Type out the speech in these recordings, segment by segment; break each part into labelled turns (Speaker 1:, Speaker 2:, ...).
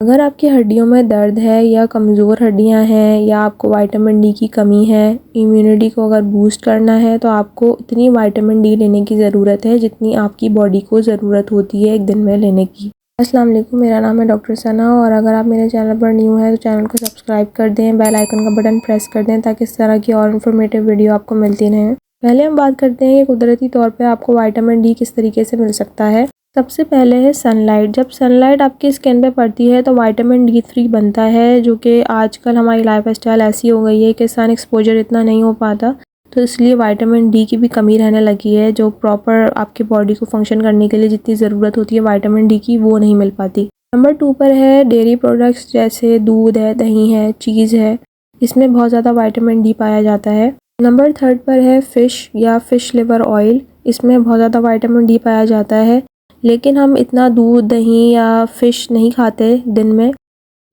Speaker 1: अगर आपकी हड्डियों में दर्द है या कमज़ोर हड्डियां हैं या आपको विटामिन डी की कमी है, इम्यूनिटी को अगर बूस्ट करना है तो आपको इतनी विटामिन डी लेने की ज़रूरत है जितनी आपकी बॉडी को ज़रूरत होती है एक दिन में लेने की। अस्सलाम वालेकुम, मेरा नाम है डॉक्टर सना और अगर आप मेरे चैनल पर न्यू हैं तो चैनल को सब्सक्राइब कर दें, बेल आइकन का बटन प्रेस कर दें ताकि इस तरह की और इन्फॉर्मेटिव वीडियो आपको मिलती रहें। पहले हम बात करते हैं कि कुदरती तौर पे आपको विटामिन डी किस तरीके से मिल सकता है। सबसे पहले है सनलाइट। जब सनलाइट आपकी स्किन पे पड़ती है तो विटामिन D3 बनता है, जो कि आजकल हमारी लाइफस्टाइल ऐसी हो गई है कि सन एक्सपोजर इतना नहीं हो पाता, तो इसलिए विटामिन डी की भी कमी रहने लगी है। जो प्रॉपर आपकी बॉडी को फंक्शन करने के लिए जितनी ज़रूरत होती है विटामिन डी की, वो नहीं मिल पाती। नंबर 2 पर है डेयरी प्रोडक्ट्स, जैसे दूध है, दही है, चीज़ है, इसमें बहुत ज़्यादा विटामिन डी पाया जाता है। नंबर 3 पर है फ़िश या फ़िश लिवर ऑयल, इसमें बहुत ज़्यादा विटामिन डी पाया जाता है, लेकिन हम इतना दूध, दही या फ़िश नहीं खाते दिन में,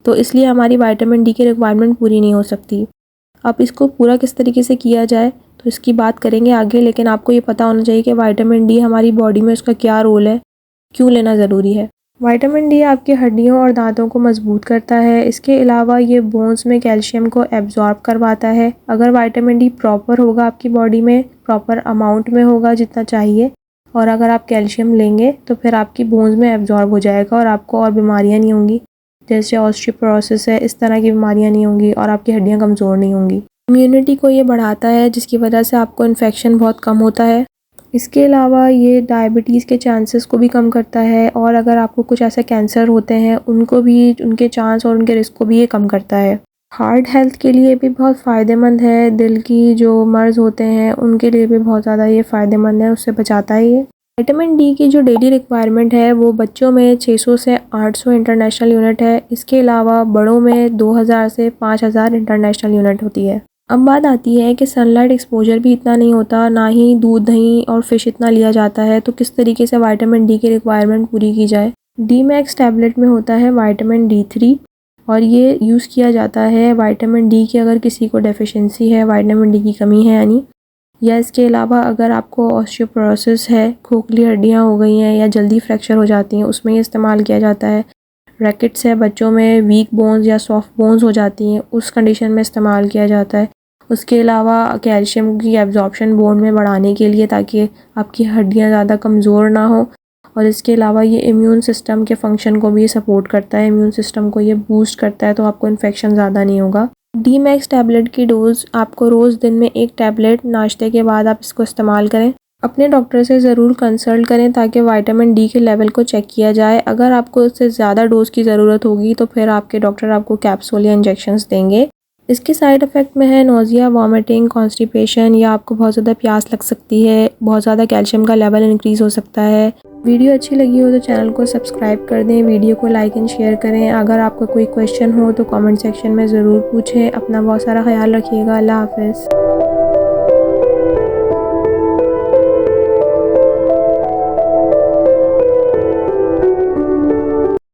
Speaker 1: तो इसलिए हमारी विटामिन डी की रिक्वायरमेंट पूरी नहीं हो सकती। अब इसको पूरा किस तरीके से किया जाए तो इसकी बात करेंगे आगे, लेकिन आपको ये पता होना चाहिए कि विटामिन डी हमारी बॉडी में उसका क्या रोल है, क्यों लेना ज़रूरी है। विटामिन डी आपकी हड्डियों और दांतों को मजबूत करता है। इसके अलावा ये बोन्स में कैल्शियम को एब्जॉर्ब करवाता है। अगर विटामिन डी प्रॉपर होगा आपकी बॉडी में, प्रॉपर अमाउंट में होगा जितना चाहिए, और अगर आप कैल्शियम लेंगे तो फिर आपकी बोन्स में एब्जॉर्ब हो जाएगा और आपको और बीमारियां नहीं होंगी, जैसे ऑस्टियोपोरोसिस है, इस तरह की बीमारियां नहीं होंगी और आपकी हड्डियां कमज़ोर नहीं होंगी। इम्यूनिटी को ये बढ़ाता है, जिसकी वजह से आपको इन्फेक्शन बहुत कम होता है। इसके अलावा ये डायबिटीज़ के चांसेस को भी कम करता है, और अगर आपको कुछ ऐसे कैंसर होते हैं उनको भी, उनके चांस और उनके रिस्क को भी ये कम करता है। हार्ट हेल्थ के लिए भी बहुत फ़ायदेमंद है। दिल की जो मर्ज़ होते हैं उनके लिए भी बहुत ज़्यादा ये फ़ायदेमंद है, उससे बचाता है ये। विटामिन डी की जो डेली रिक्वायरमेंट है वो बच्चों में 600 से 800 इंटरनेशनल यूनिट है। इसके अलावा बड़ों में 2000 से 5000 इंटरनेशनल यूनिट होती है। अब बात आती है कि सनलाइट एक्सपोजर भी इतना नहीं होता, ना ही दूध, दही और फ़िश इतना लिया जाता है, तो किस तरीके से विटामिन डी की रिक्वायरमेंट पूरी की जाए। डी मैक्स टैबलेट में होता है विटामिन D3 और ये यूज़ किया जाता है विटामिन डी की अगर किसी को डेफिशिएंसी है, विटामिन डी की कमी है यानी, या इसके अलावा अगर आपको ऑस्टियोपोरोसिस है, खोखली हड्डियाँ हो गई हैं या जल्दी फ्रैक्चर हो जाती हैं, उसमें ये इस्तेमाल किया जाता है। रैकेट्स है, बच्चों में वीक बोन्स या सॉफ्ट बोन्स हो जाती हैं, उस कंडीशन में इस्तेमाल किया जाता है। उसके अलावा कैल्शियम की एब्जॉर्प्शन बोन में बढ़ाने के लिए, ताकि आपकी हड्डियाँ ज़्यादा कमज़ोर ना हो, और इसके अलावा ये इम्यून सिस्टम के फंक्शन को भी सपोर्ट करता है, इम्यून सिस्टम को ये बूस्ट करता है, तो आपको इन्फेक्शन ज़्यादा नहीं होगा। डी मैक्स टैबलेट की डोज़ आपको रोज़ दिन में 1 टैबलेट नाश्ते के बाद आप इसको इस्तेमाल करें। अपने डॉक्टर से ज़रूर कंसल्ट करें ताकि विटामिन डी के लेवल को चेक किया जाए। अगर आपको इससे ज़्यादा डोज़ की ज़रूरत होगी तो फिर आपके डॉक्टर आपको कैप्सूल या इंजेक्शंस देंगे। इसके साइड इफ़ेक्ट में है नोज़िया, वॉमिटिंग, कॉन्स्टिपेशन, या आपको बहुत ज़्यादा प्यास लग सकती है, बहुत ज़्यादा कैल्शियम का लेवल इंक्रीज़ हो सकता है। वीडियो अच्छी लगी हो तो चैनल को सब्सक्राइब कर दें, वीडियो को लाइक एंड शेयर करें। अगर आपका कोई क्वेश्चन हो तो कमेंट सेक्शन में ज़रूर पूछें। अपना बहुत सारा ख्याल रखिएगा। अल्लाह हाफ़िज़।